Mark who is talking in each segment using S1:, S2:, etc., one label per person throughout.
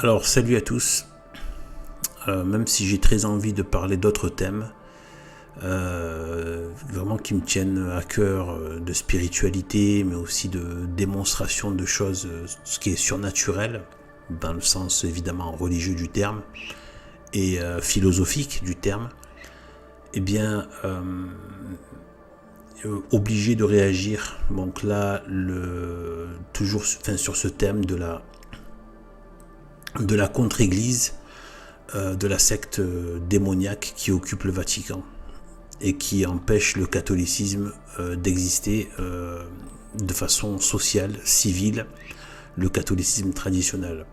S1: Alors, salut à tous. Même si j'ai très envie de parler d'autres thèmes, vraiment qui me tiennent à cœur, de spiritualité, mais aussi de démonstration de choses, ce qui est surnaturel, dans le sens évidemment religieux du terme, et philosophique du terme, eh bien, obligé de réagir. Donc là, toujours sur ce thème de la contre-église, de la secte démoniaque qui occupe le Vatican et qui empêche le catholicisme d'exister de façon sociale, civile, le catholicisme traditionnel.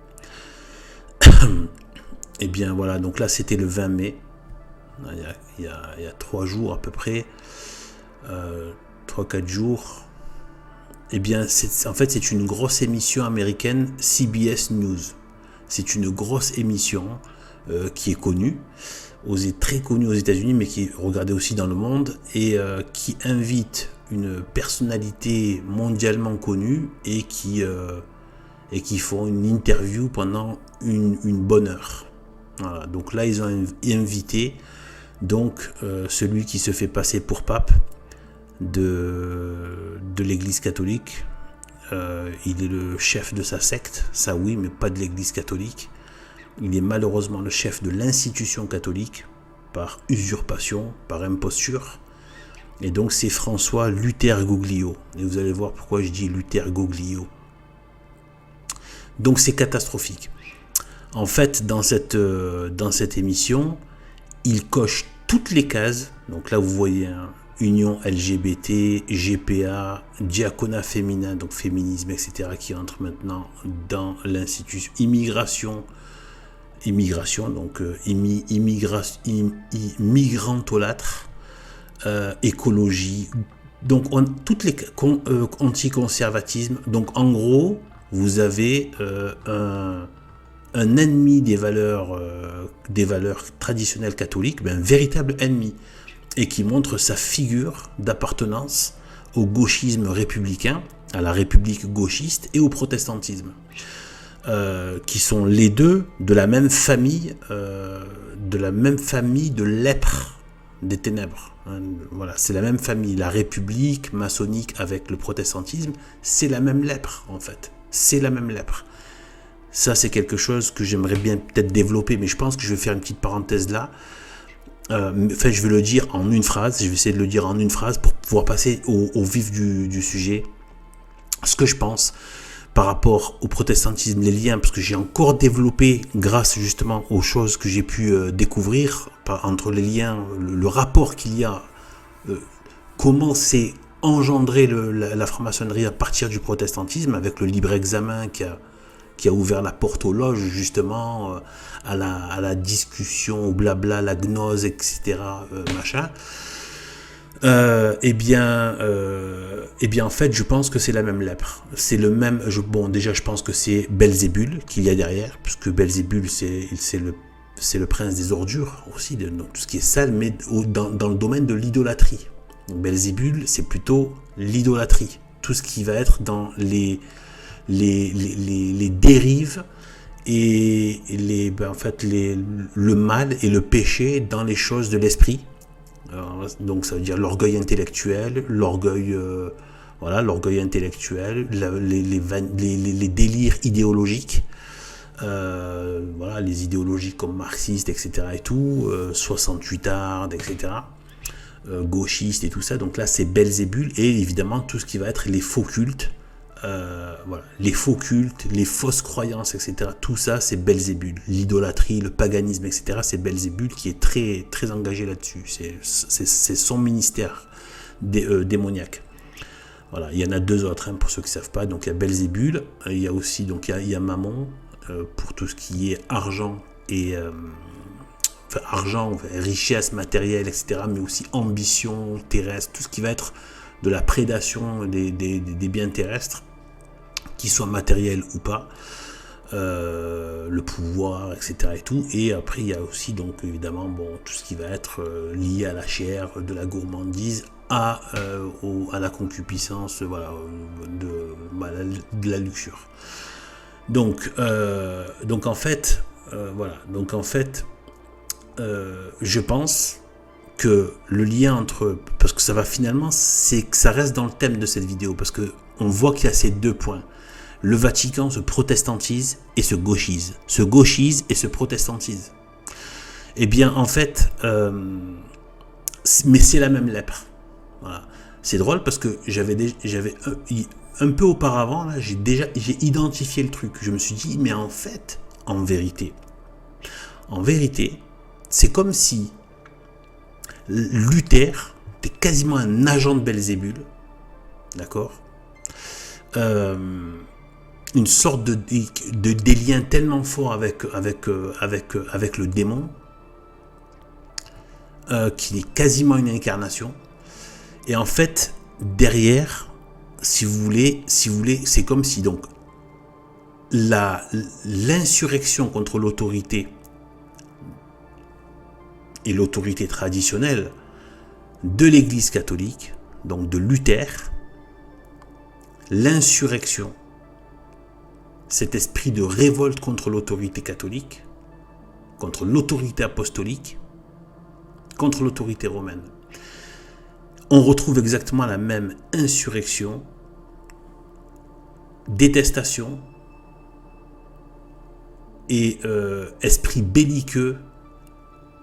S1: Et bien voilà, donc là c'était le 20 mai, il y a 3 jours à peu près, 3-4 jours. Et bien en fait c'est une grosse émission américaine, CBS News. C'est une grosse émission qui est connue, très connue aux États-Unis, mais qui est regardée aussi dans le monde, et qui invite une personnalité mondialement connue et qui font une interview pendant une bonne heure. Voilà. Donc là, ils ont invité donc celui qui se fait passer pour pape de l'Église catholique. Il est le chef de sa secte, ça oui, mais pas de l'Église catholique. Il est malheureusement le chef de l'institution catholique par usurpation, par imposture. Et donc c'est François Luther Guglio. Et vous allez voir pourquoi je dis Luther Guglio. Donc c'est catastrophique. En fait, dans cette émission, il coche toutes les cases. Donc là, vous voyez union LGBT, GPA, diaconat féminin, donc féminisme, etc., qui entre maintenant dans l'institution. Immigration, donc migrantolâtre, écologie, donc toutes les anticonservatisme. Donc en gros, vous avez un ennemi des valeurs traditionnelles catholiques, un véritable ennemi, et qui montre sa figure d'appartenance au gauchisme républicain, à la république gauchiste et au protestantisme. Qui sont les deux de la même famille de lèpres des ténèbres. Voilà, c'est la même famille. La république maçonnique avec le protestantisme, c'est la même lèpre en fait. C'est la même lèpre. Ça, c'est quelque chose que j'aimerais bien peut-être développer, mais je pense que je vais faire une petite parenthèse là. Je vais le dire en une phrase. Je vais essayer de le dire en une phrase pour pouvoir passer au vif du sujet. Ce que je pense par rapport au protestantisme, les liens, parce que j'ai encore développé grâce justement aux choses que j'ai pu découvrir entre les liens, le rapport qu'il y a, comment c'est engendré la franc-maçonnerie à partir du protestantisme, avec le libre examen qui a ouvert la porte aux loges justement, à la discussion, au blabla, la gnose, etc. Machin. Eh bien, en fait, je pense que c'est la même lèpre. C'est le même. Déjà, je pense que c'est Belzébul qu'il y a derrière, puisque Belzébul, c'est le prince des ordures aussi, de tout ce qui est sale, mais dans le domaine de l'idolâtrie. Donc, Belzébul, c'est plutôt l'idolâtrie, tout ce qui va être dans les dérives et le mal et le péché dans les choses de l'esprit. Donc ça veut dire l'orgueil intellectuel, l'orgueil intellectuel, les délires idéologiques, les idéologies comme marxistes, etc. et tout, 68 ardes, etc. Gauchistes et tout ça. Donc là c'est Belzébul, et évidemment tout ce qui va être les faux cultes, les faux cultes, les fausses croyances, etc. Tout ça, c'est Belzébul. L'idolâtrie, le paganisme, etc. C'est Belzébul qui est très, très engagé là-dessus. C'est son ministère démoniaque. Voilà, il y en a 2 autres, pour ceux qui ne savent pas. Donc il y a Belzébul, il y a aussi il y a Mammon, pour tout ce qui est argent et richesse matérielle, etc. Mais aussi ambition terrestre, tout ce qui va être de la prédation des biens terrestres, qu'ils soient matériels ou pas, le pouvoir, etc. et tout. Et après, il y a aussi, donc, évidemment, tout ce qui va être lié à la chair, de la gourmandise, à la concupiscence, de la luxure. Donc en fait, voilà. Donc en fait, je pense que le lien entre, parce que ça va finalement, c'est que ça reste dans le thème de cette vidéo, parce que on voit qu'il y a ces deux points. Le Vatican se protestantise et se gauchise, et se protestantise. Eh bien, en fait, mais c'est la même lèpre. Voilà. C'est drôle parce que j'avais un peu auparavant, là, j'ai identifié le truc. Je me suis dit, mais en fait, en vérité, c'est comme si Luther était quasiment un agent de Belzébul, d'accord, une sorte des liens tellement forts avec le démon, qu'il est quasiment une incarnation. Et en fait, derrière, si vous voulez, c'est comme si donc l'insurrection contre l'autorité et l'autorité traditionnelle de l'Église catholique, donc de Luther, l'insurrection, cet esprit de révolte contre l'autorité catholique, contre l'autorité apostolique, contre l'autorité romaine. On retrouve exactement la même insurrection, détestation et esprit belliqueux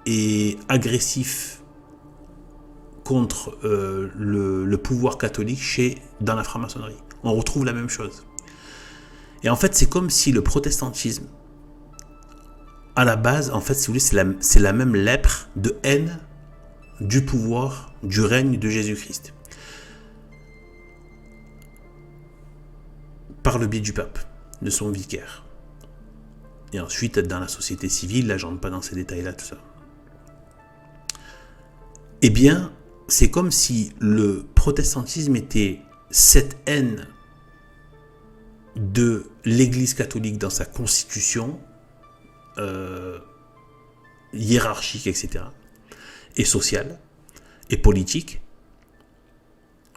S1: et agressif contre le pouvoir catholique dans la franc-maçonnerie. On retrouve la même chose. Et en fait, c'est comme si le protestantisme, à la base, en fait, si vous voulez, c'est la même lèpre de haine du pouvoir, du règne de Jésus-Christ. Par le biais du pape, de son vicaire. Et ensuite, dans la société civile, là, je rentre pas dans ces détails-là, tout ça. Eh bien, c'est comme si le protestantisme était cette haine de l'Église catholique dans sa constitution hiérarchique, etc., et sociale, et politique,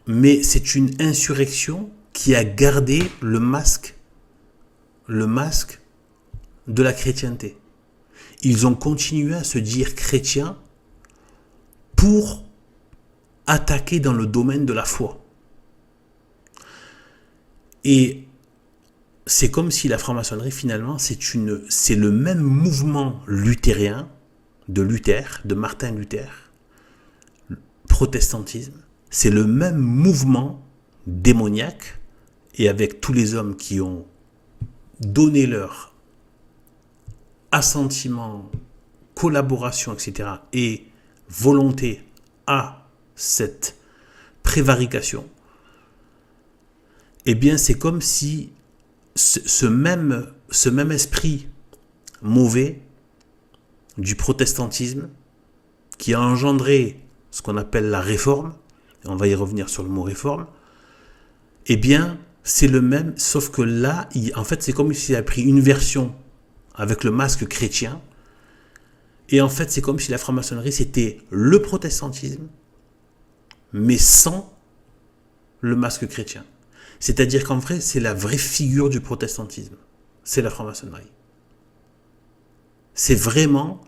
S1: mais c'est une insurrection qui a gardé le masque de la chrétienté. Ils ont continué à se dire chrétiens pour attaquer dans le domaine de la foi. Et c'est comme si la franc-maçonnerie, finalement, c'est le même mouvement luthérien de Luther, de Martin Luther, protestantisme, c'est le même mouvement démoniaque, et avec tous les hommes qui ont donné leur assentiment, collaboration, etc., et volonté à cette prévarication, eh bien c'est comme si ce même esprit mauvais du protestantisme qui a engendré ce qu'on appelle la réforme, et on va y revenir sur le mot réforme, eh bien c'est le même, sauf que là, en fait c'est comme s'il a pris une version avec le masque chrétien, et en fait c'est comme si la franc-maçonnerie c'était le protestantisme, mais sans le masque chrétien. C'est-à-dire qu'en vrai, c'est la vraie figure du protestantisme. C'est la franc-maçonnerie. C'est vraiment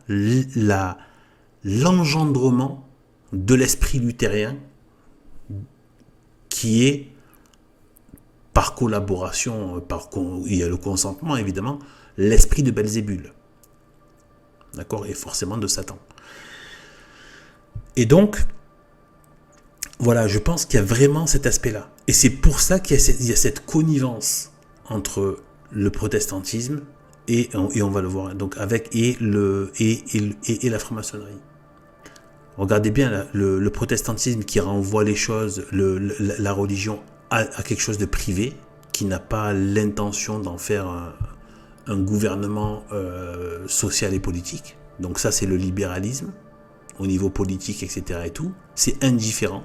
S1: l'engendrement de l'esprit luthérien qui est, par collaboration, il y a le consentement évidemment, l'esprit de Belzébul. D'accord ? Et forcément de Satan. Et donc, voilà, je pense qu'il y a vraiment cet aspect-là. Et c'est pour ça qu'il y a cette connivence entre le protestantisme et on va le voir, donc avec et la franc-maçonnerie. Regardez bien le protestantisme qui renvoie les choses, la religion à quelque chose de privé, qui n'a pas l'intention d'en faire un gouvernement social et politique. Donc ça, c'est le libéralisme au niveau politique, etc. et tout. C'est indifférent.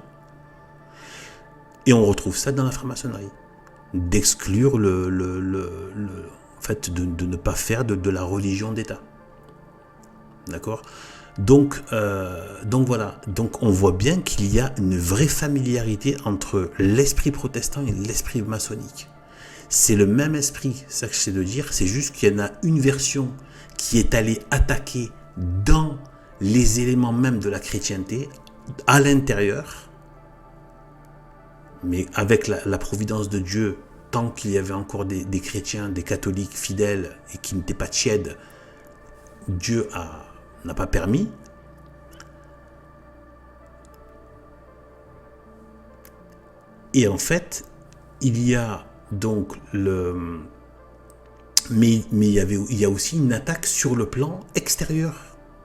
S1: Et on retrouve ça dans la franc-maçonnerie. D'exclure en fait, de ne pas faire de la religion d'État. D'accord ? Donc voilà. Donc on voit bien qu'il y a une vraie familiarité entre l'esprit protestant et l'esprit maçonnique. C'est le même esprit, c'est ça que j'essaie de dire, c'est juste qu'il y en a une version qui est allée attaquer dans les éléments même de la chrétienté, à l'intérieur, mais avec la providence de Dieu, tant qu'il y avait encore des chrétiens, des catholiques fidèles et qui n'étaient pas tièdes, Dieu n'a pas permis. Et en fait, il y a donc mais il y a aussi une attaque sur le plan extérieur.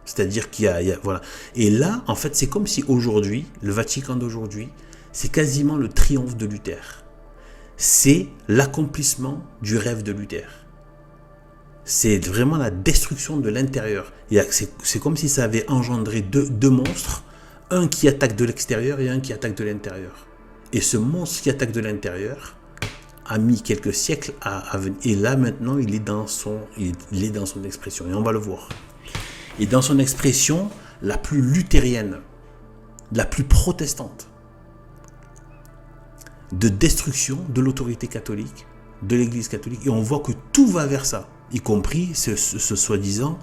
S1: C'est-à-dire qu'il y a voilà. Et là, en fait, c'est comme si aujourd'hui, le Vatican d'aujourd'hui, c'est quasiment le triomphe de Luther. C'est l'accomplissement du rêve de Luther. C'est vraiment la destruction de l'intérieur. C'est comme si ça avait engendré deux monstres, un qui attaque de l'extérieur et un qui attaque de l'intérieur. Et ce monstre qui attaque de l'intérieur a mis quelques siècles à venir. Et là, maintenant, il est dans son expression. Et on va le voir. Et dans son expression la plus luthérienne, la plus protestante, de destruction de l'autorité catholique, de l'Église catholique. Et on voit que tout va vers ça, y compris ce soi-disant,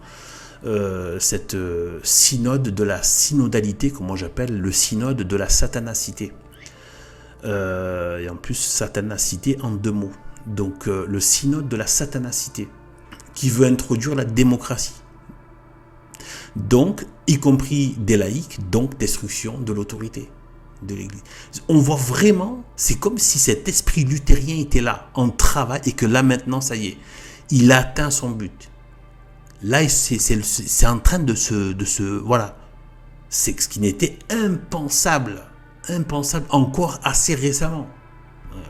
S1: cette synode de la synodalité, comme moi j'appelle le synode de la satanacité. Et en plus, satanacité en 2 mots. Donc le synode de la satanacité, qui veut introduire la démocratie. Donc, y compris des laïcs, donc destruction de l'autorité de l'Église. On voit vraiment, c'est comme si cet esprit luthérien était là, en travail, et que là maintenant, ça y est, il a atteint son but. Là, c'est en train de se voilà. C'est ce qui n'était impensable encore assez récemment.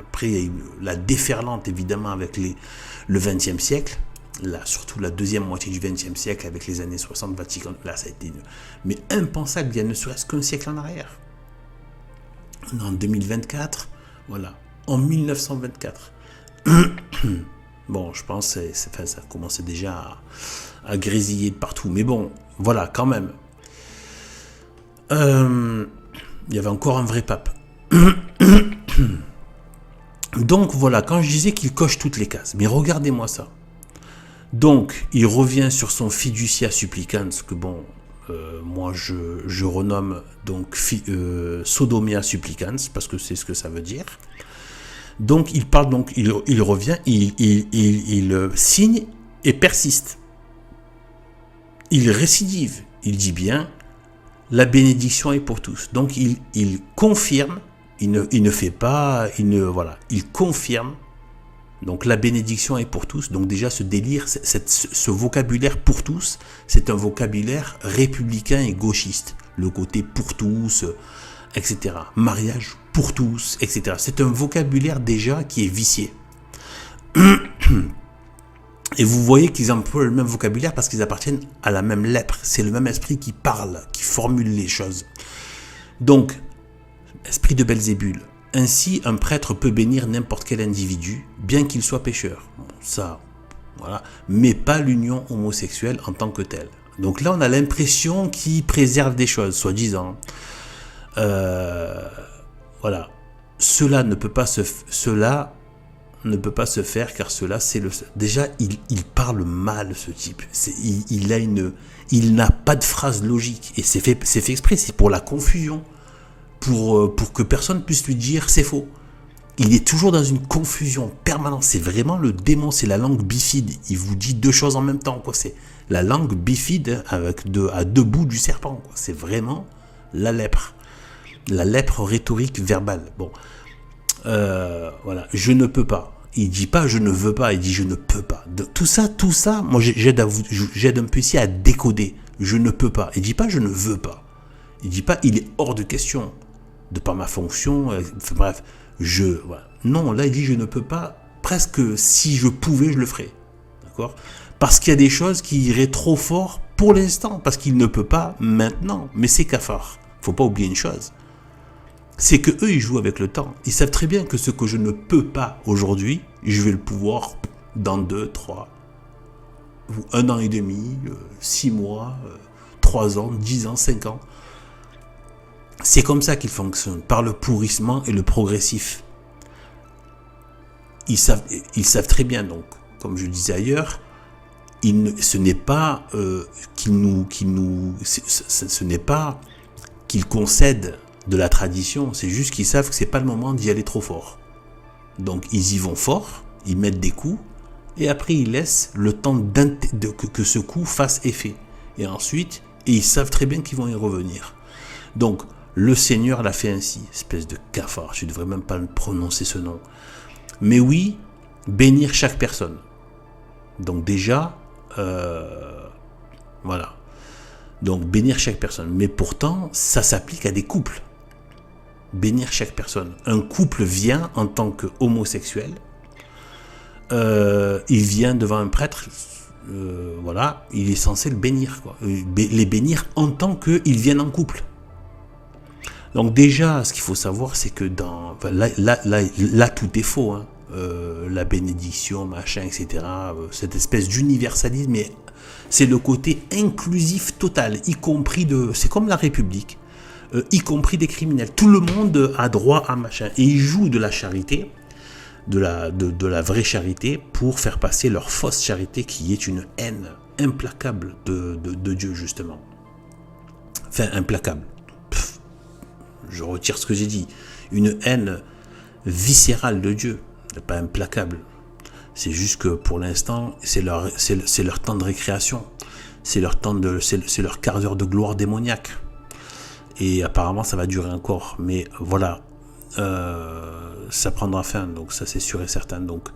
S1: Après, il y a eu la déferlante, évidemment, avec le XXe siècle. Là, surtout la deuxième moitié du XXe siècle, avec les années 60, Vatican, là, ça a été mais impensable il y a ne serait-ce qu'un siècle en arrière. En 2024, voilà, en 1924. Bon, je pense que ça commençait déjà à grésiller de partout, mais bon, voilà, quand même. Il y avait encore un vrai pape. Donc voilà, quand je disais qu'il coche toutes les cases, mais regardez-moi ça. Donc, il revient sur son fiducia supplicans, que bon, moi je renomme donc sodomia supplicans, parce que c'est ce que ça veut dire. Donc, il parle, donc, il revient, il signe et persiste. Il récidive, il dit bien, la bénédiction est pour tous. Donc, il confirme, il ne fait pas, il confirme. Donc la bénédiction est pour tous. Donc déjà ce délire, ce vocabulaire pour tous, c'est un vocabulaire républicain et gauchiste. Le côté pour tous, etc. Mariage pour tous, etc. C'est un vocabulaire déjà qui est vicié. Et vous voyez qu'ils emploient le même vocabulaire parce qu'ils appartiennent à la même lèpre. C'est le même esprit qui parle, qui formule les choses. Donc, esprit de Belzébul. Ainsi, un prêtre peut bénir n'importe quel individu, bien qu'il soit pécheur. Bon, ça, voilà. Mais pas l'union homosexuelle en tant que telle. Donc là, on a l'impression qu'il préserve des choses, soi-disant. Voilà. Cela ne peut pas se faire, car cela, c'est le... Déjà, il parle mal, ce type. Il n'a pas de phrase logique. Et c'est fait exprès, c'est pour la confusion. Pour que personne puisse lui dire c'est faux. Il est toujours dans une confusion permanente. C'est vraiment le démon, c'est la langue bifide. Il vous dit 2 choses en même temps, quoi. C'est la langue bifide avec à 2 bouts du serpent, quoi. C'est vraiment la lèpre rhétorique verbale. Bon, voilà, je ne peux pas. Il dit pas je ne veux pas, il dit je ne peux pas. Tout ça, moi j'aide un peu ici à décoder. Je ne peux pas. Il dit pas je ne veux pas. Il dit pas il est hors de question. De par ma fonction, bref, voilà. Non, là il dit je ne peux pas, presque si je pouvais je le ferais, d'accord? Parce qu'il y a des choses qui iraient trop fort pour l'instant, parce qu'il ne peut pas maintenant, mais c'est cafard. Faut pas oublier une chose, c'est que eux ils jouent avec le temps, ils savent très bien que ce que je ne peux pas aujourd'hui, je vais le pouvoir dans 2, 3, 1 an et demi, 6 mois, 3 ans, 10 ans, 5 ans. C'est comme ça qu'il fonctionne, par le pourrissement et le progressif. ils savent très bien, donc, comme je disais ailleurs, ce n'est pas ce n'est pas qu'ils concèdent de la tradition, c'est juste qu'ils savent que c'est pas le moment d'y aller trop fort. Donc ils y vont fort, ils mettent des coups, et après ils laissent le temps que ce coup fasse effet. Et ensuite, ils savent très bien qu'ils vont y revenir. Donc le Seigneur l'a fait ainsi, espèce de cafard, je ne devrais même pas prononcer ce nom. Mais oui, bénir chaque personne. Donc déjà, voilà. Donc bénir chaque personne. Mais pourtant, ça s'applique à des couples. Bénir chaque personne. Un couple vient en tant qu'homosexuel. Il vient devant un prêtre. Voilà. Il est censé le bénir, quoi. Les bénir en tant qu'ils viennent en couple. Donc déjà, ce qu'il faut savoir, c'est que là, tout est faux. Hein. La bénédiction, machin, etc. Cette espèce d'universalisme, mais c'est le côté inclusif total, y compris c'est comme la République, y compris des criminels. Tout le monde a droit à machin. Et ils jouent de la charité, de la vraie charité, pour faire passer leur fausse charité, qui est une haine implacable de Dieu, justement. Enfin, implacable. Je retire ce que j'ai dit. Une haine viscérale de Dieu, pas implacable. C'est juste que pour l'instant, c'est leur temps de récréation. C'est leur quart d'heure de gloire démoniaque. Et apparemment, ça va durer encore. Mais voilà, ça prendra fin. Donc ça, c'est sûr et certain. Donc,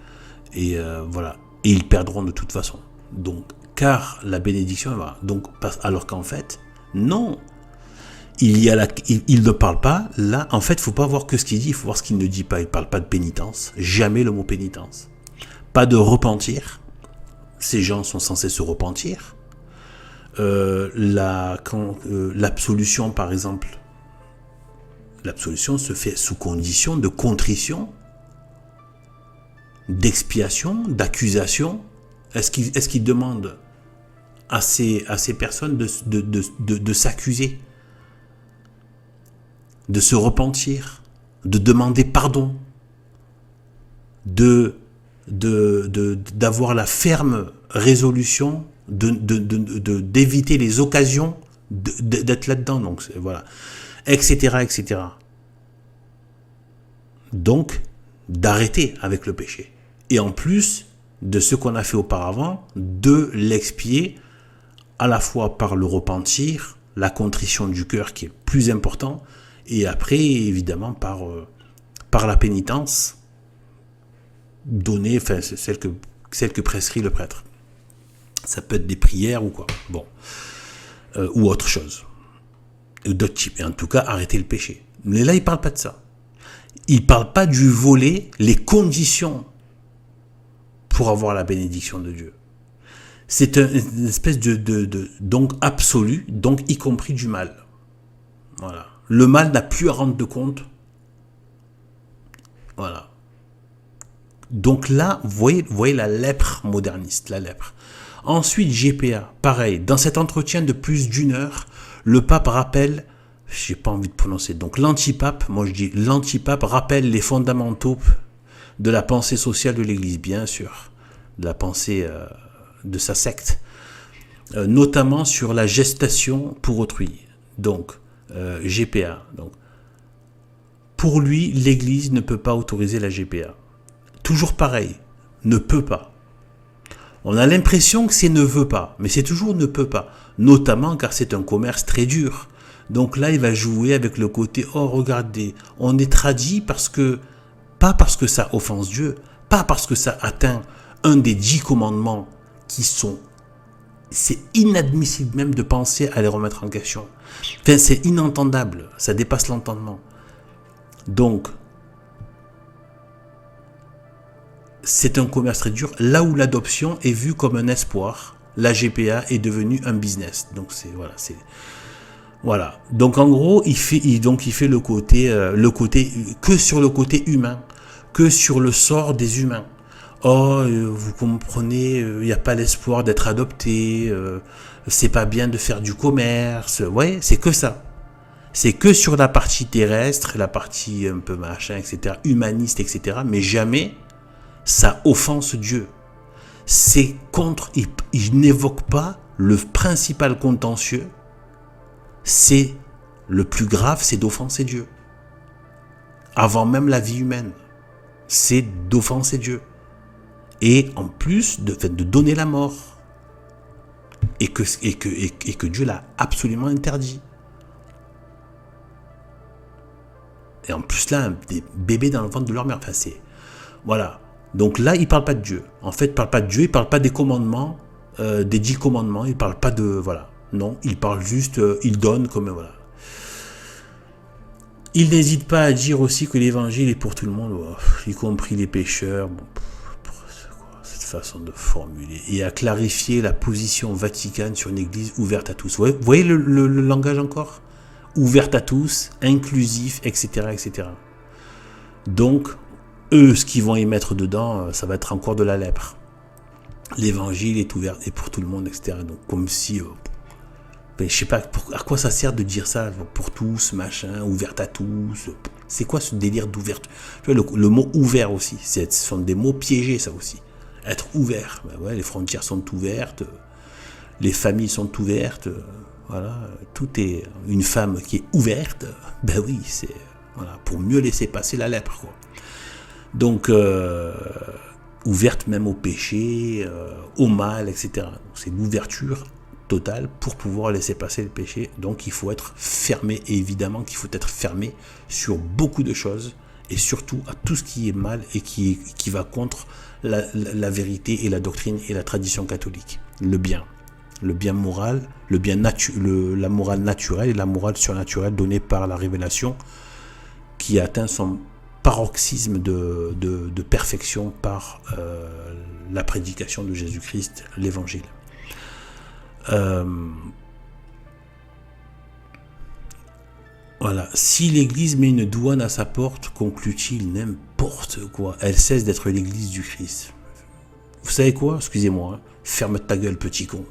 S1: et voilà. Et ils perdront de toute façon. Donc, car la bénédiction, voilà. Donc, alors qu'en fait, non. Il ne parle pas, là, en fait, il ne faut pas voir que ce qu'il dit, il faut voir ce qu'il ne dit pas. Il ne parle pas de pénitence, jamais le mot pénitence. Pas de repentir, ces gens sont censés se repentir. L'absolution, par exemple, l'absolution se fait sous condition de contrition, d'expiation, d'accusation. Est-ce qu'il demande à ces personnes de s'accuser, de se repentir, de demander pardon, d'avoir la ferme résolution d'éviter les occasions d'être là-dedans, donc voilà, etc. Donc, d'arrêter avec le péché. Et en plus de ce qu'on a fait auparavant, de l'expier à la fois par le repentir, la contrition du cœur qui est plus important, et après, évidemment, par la pénitence donnée, enfin, c'est celle que prescrit le prêtre. Ça peut être des prières ou quoi, bon, ou autre chose, d'autres types. Et en tout cas, arrêter le péché. Mais là, il ne parle pas de ça. Il ne parle pas du volet, les conditions pour avoir la bénédiction de Dieu. C'est une espèce donc absolu, donc y compris du mal. Voilà. Le mal n'a plus à rendre de compte. Voilà. Donc là, vous voyez la lèpre moderniste, la lèpre. Ensuite, GPA, pareil. Dans cet entretien de plus d'1 heure, le pape rappelle, j'ai pas envie de prononcer, donc l'antipape, moi je dis l'antipape rappelle les fondamentaux de la pensée sociale de l'Église, bien sûr, de la pensée de sa secte, notamment sur la gestation pour autrui. Donc, GPA. Donc, pour lui, l'Église ne peut pas autoriser la GPA. Toujours pareil, ne peut pas. On a l'impression que c'est ne veut pas, mais c'est toujours ne peut pas, notamment car c'est un commerce très dur. Donc là, il va jouer avec le côté « Oh, regardez, on est tradit pas parce que ça offense Dieu, pas parce que ça atteint un des 10 commandements qui sont... C'est inadmissible même de penser à les remettre en question. Enfin, c'est inentendable, ça dépasse l'entendement. Donc, c'est un commerce très dur. Là où l'adoption est vue comme un espoir, la GPA est devenue un business. Donc, voilà. Donc, en gros, il fait le côté que sur le côté humain, que sur le sort des humains. Oh, vous comprenez, il n'y a pas l'espoir d'être adopté, c'est pas bien de faire du commerce. Ouais, c'est que ça. C'est que sur la partie terrestre, la partie un peu machin, etc., humaniste, etc., mais jamais Ça offense Dieu. C'est contre, il n'évoque pas le principal contentieux, c'est le plus grave, c'est d'offenser Dieu. Avant même la vie humaine, c'est d'offenser Dieu. Et en plus, de donner la mort. Et que Dieu l'a absolument interdit. Et en plus là, des bébés dans le ventre de leur mère. Enfin, c'est... Voilà. Donc là, il ne parle pas de Dieu. En fait, il ne parle pas de Dieu, il ne parle pas des commandements, des 10 commandements, il ne parle pas de... Voilà. Non, il parle juste, il donne comme... Voilà. Il n'hésite pas à dire aussi que l'évangile est pour tout le monde, y compris les pécheurs. Bon, cette façon de formuler. Et à clarifier la position vaticane sur une église ouverte à tous. Vous voyez le langage encore ? Ouverte à tous, inclusif, etc., etc. Donc, eux, ce qu'ils vont y mettre dedans, ça va être encore de la lèpre. L'évangile est ouvert et pour tout le monde, etc. Donc, comme si... je sais pas, à quoi ça sert de dire ça, pour tous, machin, ouverte à tous. C'est quoi ce délire d'ouverture ? Tu vois, le mot ouvert aussi, ce sont des mots piégés, ça aussi. Être ouvert, ben ouais, les frontières sont ouvertes, les familles sont ouvertes, voilà, tout est une femme qui est ouverte, ben oui, c'est voilà, pour mieux laisser passer la lèpre, quoi. Donc, ouverte même au péché, au mal, etc. Donc, c'est l'ouverture totale pour pouvoir laisser passer le péché. Donc, il faut être fermé, et évidemment qu'il faut être fermé sur beaucoup de choses, et surtout à tout ce qui est mal et qui va contre la vérité et la doctrine et la tradition catholique. Le bien moral, la morale naturelle et la morale surnaturelle donnée par la révélation qui atteint son paroxysme de perfection par la prédication de Jésus-Christ, l'évangile. Voilà. Si l'Église met une douane à sa porte, conclut-il n'importe quoi. Elle cesse d'être l'Église du Christ. Vous savez quoi ? Excusez-moi. Ferme ta gueule, petit con.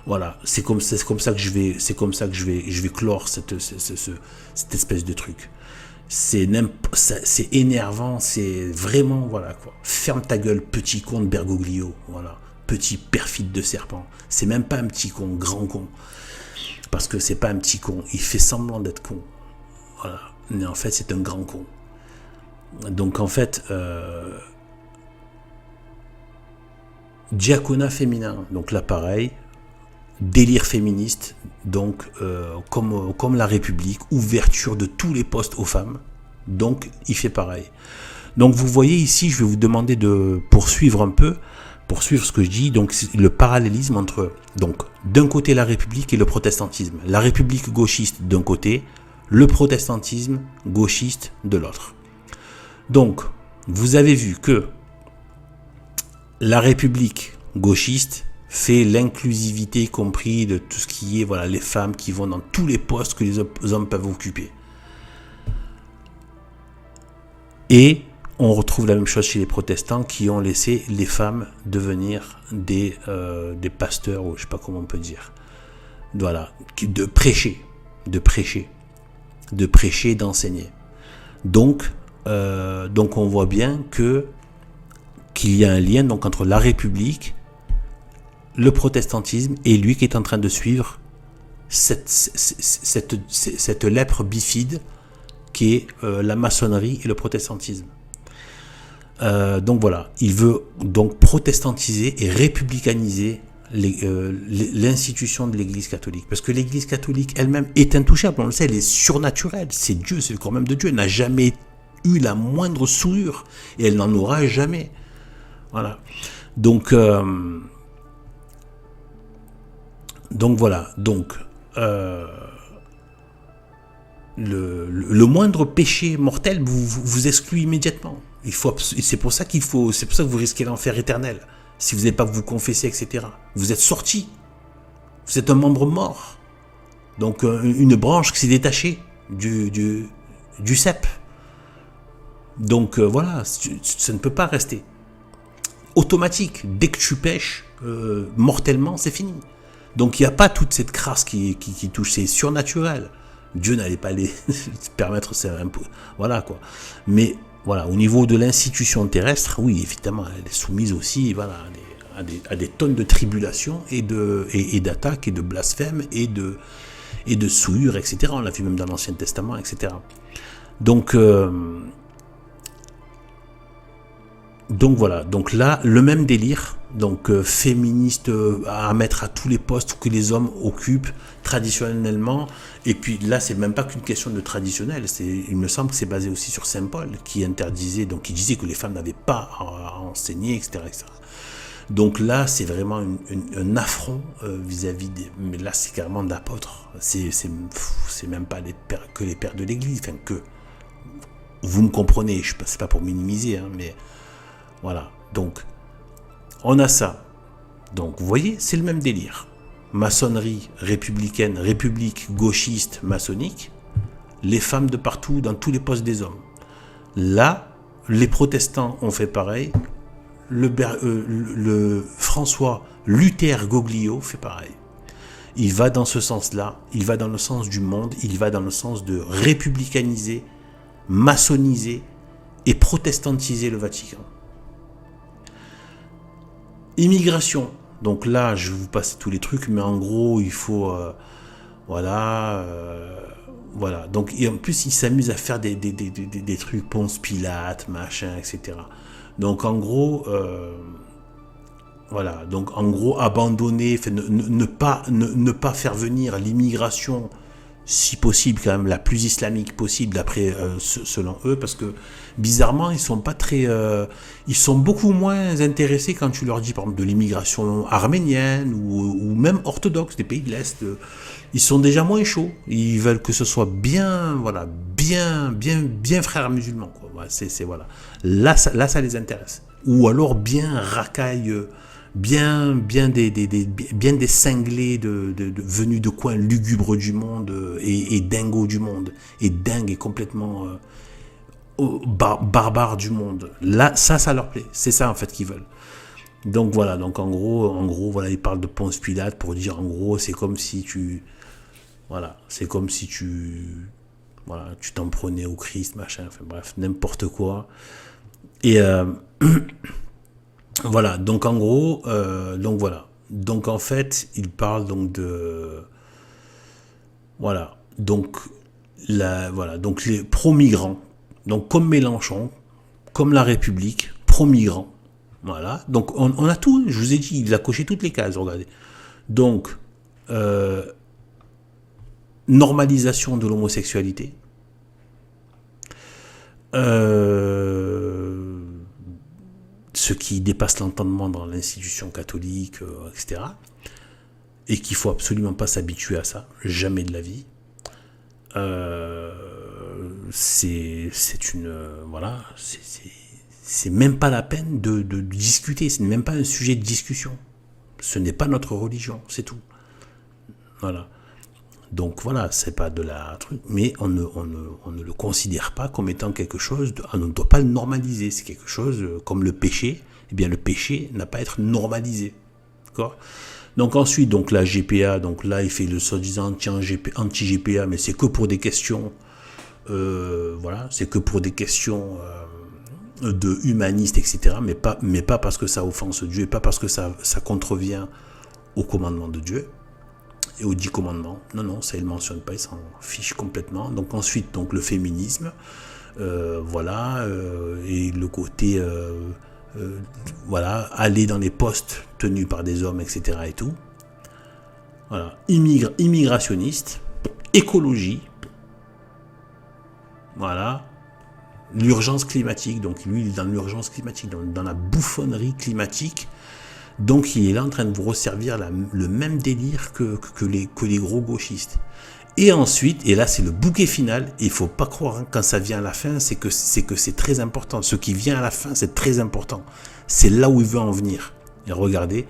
S1: Voilà. C'est comme ça que je vais clore cette espèce de truc. C'est énervant. C'est vraiment, voilà quoi. Ferme ta gueule, petit con de Bergoglio. Voilà. Petit perfide de serpent. C'est même pas un petit con, grand con. Parce que c'est pas un petit con. Il fait semblant d'être con. Voilà. Mais en fait, c'est un grand con. Donc, en fait, diaconat féminin. Donc là, pareil. Délire féministe. Donc, comme la République. Ouverture de tous les postes aux femmes. Donc, il fait pareil. Donc, vous voyez ici, je vais vous demander de poursuivre un peu. Poursuivre ce que je dis, donc c'est le parallélisme entre, donc, d'un côté la République et le protestantisme. La République gauchiste d'un côté, le protestantisme gauchiste de l'autre. Donc, vous avez vu que la République gauchiste fait l'inclusivité, y compris de tout ce qui est, voilà, les femmes qui vont dans tous les postes que les hommes peuvent occuper. Et on retrouve la même chose chez les protestants qui ont laissé les femmes devenir des pasteurs, ou je ne sais pas comment on peut dire. Voilà, de prêcher, d'enseigner. Donc on voit bien qu'il y a un lien donc entre la République, le protestantisme et lui qui est en train de suivre cette lèpre bifide qui est la maçonnerie et le protestantisme. Donc voilà, il veut donc protestantiser et républicaniser l'institution de l'Église catholique. Parce que l'Église catholique elle-même est intouchable, on le sait, elle est surnaturelle. C'est Dieu, c'est le corps même de Dieu. Elle n'a jamais eu la moindre souillure et elle n'en aura jamais. Voilà. Donc voilà. Donc le moindre péché mortel vous exclut immédiatement. C'est pour ça que vous risquez l'enfer éternel. Si vous n'avez pas vous confesser, etc. Vous êtes sorti. Vous êtes un membre mort. Donc une branche qui s'est détachée du cep. Donc voilà, ça ne peut pas rester. Automatique. Dès que tu pèches mortellement, c'est fini. Donc il n'y a pas toute cette crasse qui touche. C'est surnaturel. Dieu n'allait pas les permettre, c'est un peu, voilà quoi. Mais voilà, au niveau de l'institution terrestre, oui, évidemment, elle est soumise aussi, voilà, à des tonnes de tribulations et d'attaques et de blasphèmes et de souillures, etc. On l'a vu même dans l'Ancien Testament, etc. Donc voilà, donc là, le même délire, donc féministe à mettre à tous les postes que les hommes occupent traditionnellement, et puis là, c'est même pas qu'une question de traditionnel, il me semble que c'est basé aussi sur Saint Paul, qui interdisait, donc qui disait que les femmes n'avaient pas à enseigner, etc., etc. Donc là, c'est vraiment un affront vis-à-vis des... Mais là, c'est carrément d'apôtres. C'est même pas que les pères de l'Église, enfin que... Vous me comprenez, c'est pas pour minimiser, hein, mais... Voilà, donc, on a ça. Donc, vous voyez, c'est le même délire. Maçonnerie républicaine, république gauchiste, maçonnique, les femmes de partout, dans tous les postes des hommes. Là, les protestants ont fait pareil, le François Luther Goglio fait pareil. Il va dans ce sens-là, il va dans le sens du monde, il va dans le sens de républicaniser, maçonniser et protestantiser le Vatican. Immigration. Donc là, je vais vous passer tous les trucs, mais en gros, il faut... voilà. Donc, et en plus, il s'amuse à faire des trucs Ponce Pilate, machin, etc. Donc, en gros... voilà. Donc, en gros, abandonner, ne pas faire venir l'immigration, si possible, quand même, la plus islamique possible, d'après selon eux, parce que bizarrement, ils sont pas très, ils sont beaucoup moins intéressés quand tu leur dis, par exemple, de l'immigration arménienne ou même orthodoxe des pays de l'Est. Ils sont déjà moins chauds. Ils veulent que ce soit bien, voilà, bien frères musulmans, quoi. Voilà, voilà. Là, ça les intéresse. Ou alors bien racaille. Bien des cinglés venus de coins lugubres du monde et dingos du monde et dingues et complètement barbares du monde. Là, ça leur plaît. C'est ça en fait qu'ils veulent. Donc voilà. Donc en gros, voilà, ils parlent de Ponce Pilate pour dire en gros, c'est comme si tu t'en prenais au Christ, machin. Enfin bref, n'importe quoi. Et voilà, donc en gros, donc voilà. Donc en fait, il parle donc de... Voilà, donc, donc les pro-migrants, donc comme Mélenchon, comme La République, pro-migrants. Voilà, donc on a tout, je vous ai dit, il a coché toutes les cases, regardez. Donc, normalisation de l'homosexualité. Ce qui dépasse l'entendement dans l'institution catholique, etc. Et qu'il ne faut absolument pas s'habituer à ça, jamais de la vie. C'est une... voilà, c'est même pas la peine de discuter, c'est même pas un sujet de discussion. Ce n'est pas notre religion, c'est tout. Voilà. Donc voilà, c'est pas de la truc, mais on ne le considère pas comme étant quelque chose, on ne doit pas le normaliser, c'est quelque chose comme le péché, eh bien le péché n'a pas à être normalisé, d'accord ? Donc ensuite, donc la GPA, donc là il fait le soi-disant anti-GPA, mais c'est que pour des questions, voilà, c'est que pour des questions de humanistes, etc., mais pas parce que ça offense Dieu, et pas parce que ça contrevient au commandement de Dieu. Et aux 10 commandements. Non, ça il ne mentionne pas, il s'en fiche complètement. Donc ensuite, donc le féminisme, voilà, et le côté, voilà, aller dans les postes tenus par des hommes, etc. et tout. Voilà, immigrationniste, écologie, voilà, l'urgence climatique. Donc lui, il est dans l'urgence climatique, dans la bouffonnerie climatique. Donc il est là en train de vous resservir le même délire que les gros gauchistes. Et ensuite, et là c'est le bouquet final, il ne faut pas croire, hein, quand ça vient à la fin, c'est que c'est très important. Ce qui vient à la fin, c'est très important. C'est là où il veut en venir. Et regardez.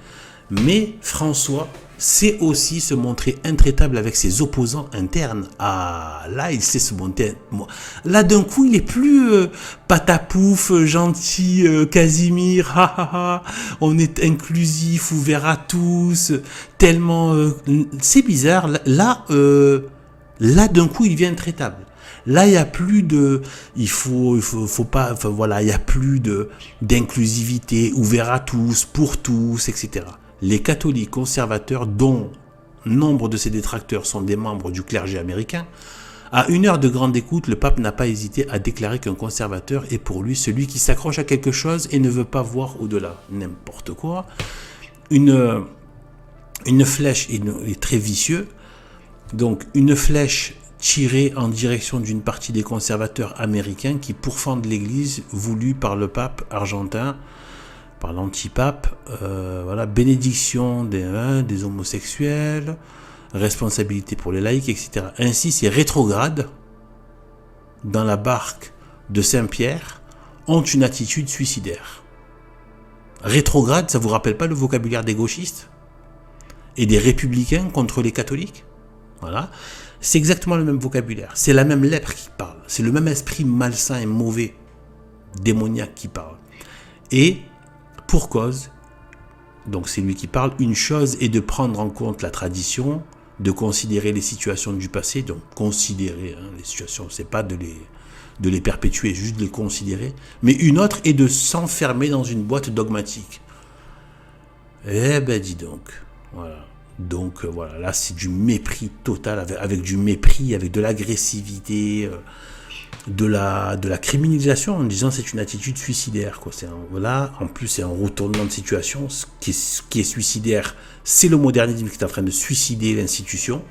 S1: Mais François sait aussi se montrer intraitable avec ses opposants internes. Ah, là, il sait se monter. Là, d'un coup, il est plus patapouf, gentil, Casimir, on est inclusif, ouvert à tous, tellement... c'est bizarre. Là, d'un coup, il devient intraitable. Là, il n'y a plus de, faut pas, enfin voilà, il n'y a plus d'inclusivité, ouvert à tous, pour tous, etc. Les catholiques conservateurs, dont nombre de ces détracteurs sont des membres du clergé américain, à une heure de grande écoute, le pape n'a pas hésité à déclarer qu'un conservateur est pour lui celui qui s'accroche à quelque chose et ne veut pas voir au-delà. N'importe quoi. Une flèche est très vicieux. Donc, une flèche tirée en direction d'une partie des conservateurs américains qui pourfendent l'Église voulue par le pape argentin, par l'antipape, voilà, bénédiction des homosexuels, responsabilité pour les laïcs, etc. Ainsi, ces rétrogrades, dans la barque de Saint-Pierre, ont une attitude suicidaire. Rétrograde, ça vous rappelle pas le vocabulaire des gauchistes et des républicains contre les catholiques? Voilà. C'est exactement le même vocabulaire. C'est la même lèpre qui parle. C'est le même esprit malsain et mauvais, démoniaque qui parle. Et, pour cause, donc c'est lui qui parle, une chose est de prendre en compte la tradition, de considérer les situations du passé, donc considérer les situations, c'est pas de les perpétuer, juste de les considérer, mais une autre est de s'enfermer dans une boîte dogmatique. Eh ben dis donc, voilà. Donc voilà, là c'est du mépris total, avec du mépris, avec de l'agressivité, de la criminalisation, en disant c'est une attitude suicidaire, quoi. Voilà, en plus c'est un retournement de situation. Ce qui est suicidaire, c'est le modernisme qui est en train de suicider l'institution.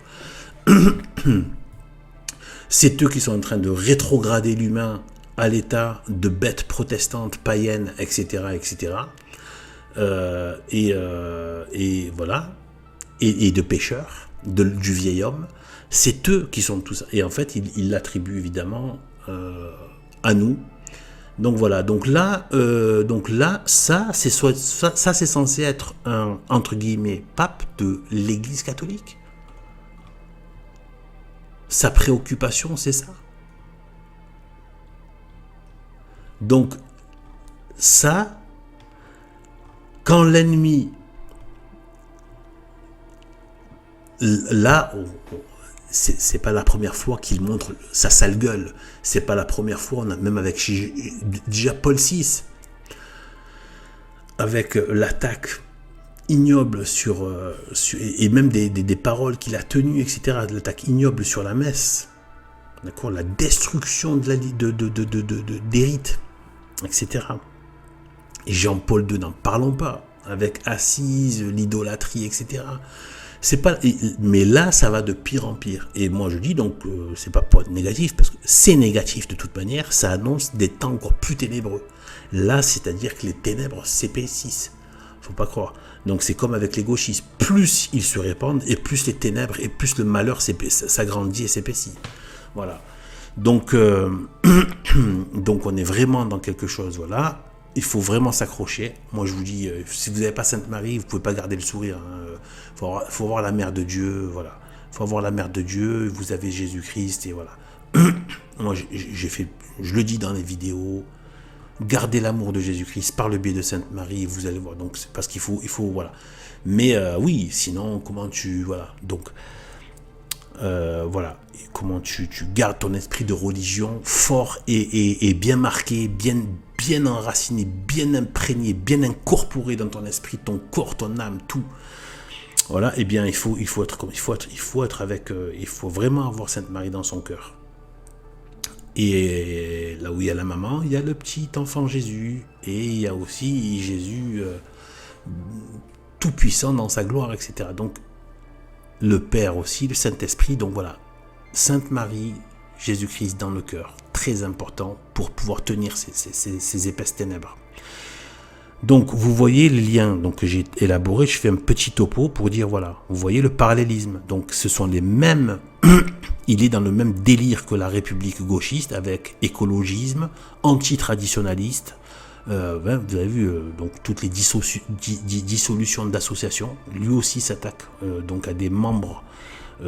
S1: C'est eux qui sont en train de rétrograder l'humain à l'état de bête protestante, païenne, etc., etc. Et voilà. Et de pécheurs, du vieil homme, c'est eux qui sont tout ça. Et en fait, ils l'attribuent évidemment à nous. Donc voilà. Donc là, ça c'est censé être un entre guillemets pape de l'Église catholique. Sa préoccupation, c'est ça. Donc ça, quand l'ennemi là, c'est pas la première fois qu'il montre sa sale gueule. C'est pas la première fois, même avec déjà Paul VI, avec l'attaque ignoble et même des paroles qu'il a tenues, etc. L'attaque ignoble sur la messe, d'accord, la destruction des rites, etc. Et Jean-Paul II, n'en parlons pas, avec Assise, l'idolâtrie, etc. C'est pas, mais là, ça va de pire en pire. Et moi, je dis donc, c'est pas pour être négatif, parce que c'est négatif de toute manière, ça annonce des temps encore plus ténébreux. Là, c'est-à-dire que les ténèbres s'épaississent. Faut pas croire. Donc, c'est comme avec les gauchistes. Plus ils se répandent, et plus les ténèbres, et plus le malheur s'agrandit et s'épaissit. Voilà. Donc, donc, on est vraiment dans quelque chose, voilà. Il faut vraiment s'accrocher. Moi, je vous dis, si vous n'avez pas Sainte Marie, vous ne pouvez pas garder le sourire. Faut voir la mère de Dieu, voilà. Faut avoir la mère de Dieu. Vous avez Jésus-Christ et voilà. Moi, je le dis dans les vidéos. Gardez l'amour de Jésus-Christ par le biais de Sainte Marie. Vous allez voir. Donc, c'est parce qu'il faut, voilà. Mais oui, sinon, comment voilà. Donc, voilà. Comment tu gardes ton esprit de religion fort et bien marqué, bien enraciné, bien imprégné, bien incorporé dans ton esprit, ton corps, ton âme, tout. Voilà, et bien il faut vraiment avoir Sainte Marie dans son cœur. Et là où il y a la maman, il y a le petit enfant Jésus, et il y a aussi Jésus tout puissant dans sa gloire, etc. Donc le Père aussi, le Saint-Esprit. Donc voilà, Sainte Marie, Jésus-Christ dans le cœur, très important pour pouvoir tenir ces épaisses ténèbres. Donc vous voyez les liens que j'ai élaborés, je fais un petit topo pour dire voilà, vous voyez le parallélisme. Donc ce sont les mêmes, il est dans le même délire que la République gauchiste avec écologisme, anti-traditionnaliste. Vous avez vu donc toutes les dissolutions d'associations. Lui aussi s'attaque donc à des membres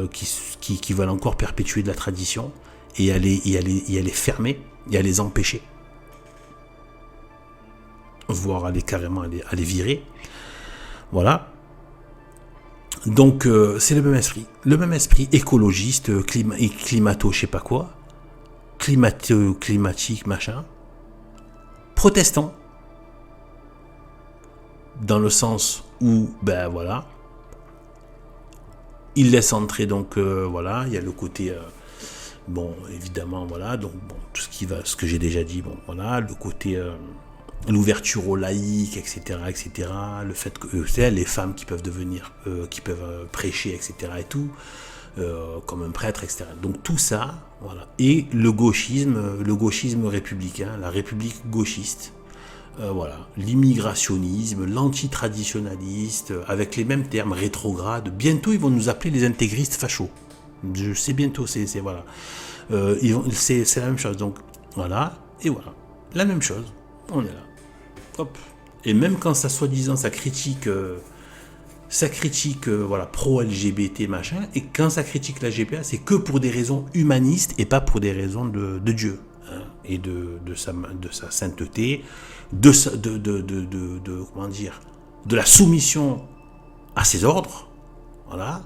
S1: qui veulent encore perpétuer de la tradition et à les fermer et à les empêcher, voire carrément à les virer. Voilà. Donc c'est le même esprit écologiste, climato, je sais pas quoi. climatique, machin. Protestant, dans le sens où, ben voilà, il laisse entrer, donc voilà, il y a le côté, bon, évidemment, voilà, donc bon, tout ce que j'ai déjà dit, bon, voilà, le côté, l'ouverture aux laïcs, etc., etc., le fait que, c'est les femmes qui peuvent devenir, qui peuvent prêcher, etc., et tout, comme un prêtre, etc. Donc tout ça, voilà, et le gauchisme républicain, la république gauchiste, voilà, l'immigrationnisme, l'antitraditionnaliste, avec les mêmes termes, rétrogrades. Bientôt, ils vont nous appeler les intégristes fachos. Je sais bientôt, c'est voilà. C'est la même chose. Donc, voilà, et voilà. La même chose. On est là. Hop. Et même quand ça, soi-disant, ça critique, voilà, pro-LGBT, machin, et quand ça critique la GPA, c'est que pour des raisons humanistes et pas pour des raisons de Dieu. Et de sa sainteté, comment dire, de la soumission à ses ordres, voilà.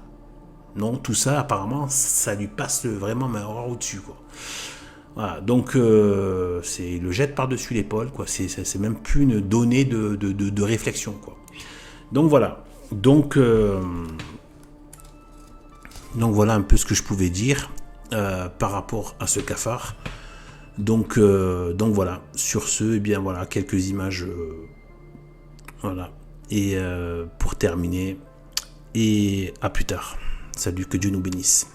S1: Non, tout ça, apparemment, ça lui passe vraiment au-dessus, quoi. Voilà, donc c'est le jette par-dessus l'épaule, quoi. C'est même plus une donnée de réflexion, quoi. Donc voilà. Donc voilà un peu ce que je pouvais dire par rapport à ce cafard. Donc voilà, sur ce, eh bien voilà, quelques images, voilà, et pour terminer, et à plus tard. Salut, que Dieu nous bénisse.